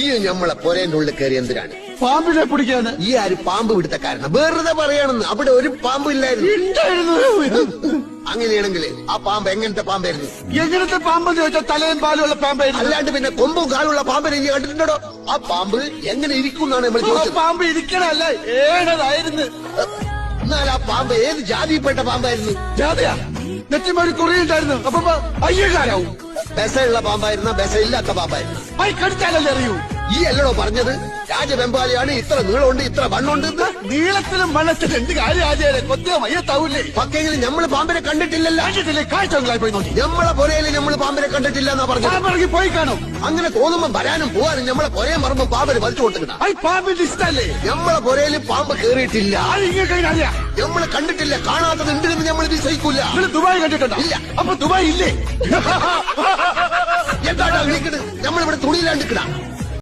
ഈ നമ്മളെ പൊരേന്റെ ഉള്ളിൽ കയറി എന്തിനാണ്? പാമ്പിനെ പിടിക്കാണ്. ഈ ആര് പാമ്പ് പിടുത്തക്കാരനാ? വെറുതെ പറയാണെന്ന്. അവിടെ ഒരു പാമ്പ് ഇല്ലായിരുന്നു. അങ്ങനെയാണെങ്കിൽ ആ പാമ്പ് എങ്ങനത്തെ പാമ്പായിരുന്നു? എങ്ങനത്തെ പാമ്പെന്ന് ചോദിച്ചാൽ തലയും പാലുള്ള പാമ്പായിരുന്നു. അല്ലാണ്ട് പിന്നെ കൊമ്പും കാലുള്ള പാമ്പിനെ നീ കണ്ടിട്ടുണ്ടോ? ആ പാമ്പ് എങ്ങനെ ഇരിക്കുന്നാണ് നമ്മൾ ചോദിച്ചത്. പാമ്പ് ഇരിക്കണല്ല, ഏഴതായിരുന്നു. എന്നാൽ ആ പാമ്പ് ഏത് ജാതിയിൽപ്പെട്ട പാമ്പായിരുന്നു? ജാതിയാ? നെറ്റിമാരി കുറിയുണ്ടായിരുന്നു. അപ്പൊ അയ്യക്കാരാവും. ബെസയുള്ള പാമ്പായിരുന്ന ബെസയില്ലാത്ത പാമ്പായിരുന്നു? കടിച്ചാലല്ലേ അറിയൂ. ഈ അല്ലടോ പറഞ്ഞത് രാജവെമ്പാലിയാണ് ഇത്ര നീളമുണ്ട് ഇത്ര വണ്ണുണ്ട്. നീളത്തിലും വണ്ണത്തിലും എന്ത് കാര്യം ആചാര്യ കൊത്തിയ മയ്യത്താവൂലേ? പക്കെങ്കിലും നമ്മള് പാമ്പിനെ കണ്ടിട്ടില്ലല്ലോ. കാഴ്ചകളായി പോയി നോക്കി. നമ്മളെ പൊരയില് നമ്മള് പാമ്പിനെ കണ്ടിട്ടില്ല എന്നാ പറഞ്ഞു. പോയി കാണും. അങ്ങനെ തോന്നുമ്പോ വരാനും പോവാനും നമ്മളെ പൊരയെ മറമ്പോ പാമ്പിന് വലിച്ചു കൊടുക്കണം. പാമ്പിന്റെ ഇഷ്ടല്ലേ? നമ്മളെ പൊരയില് പാമ്പ് കേറിയിട്ടില്ല. അറിയാം. നമ്മള് കണ്ടിട്ടില്ല. കാണാത്തത് ഉണ്ട് എന്ന് നമ്മൾ വിശ്വസിക്കൂല. ദുബായ് കണ്ടിട്ടുണ്ടോ? ഇല്ല. അപ്പൊ ദുബായ് ഇല്ലേ? എന്താ വിളിക്കണ്? നമ്മളിവിടെ തുണിയിലാണ്ടിക്കണ.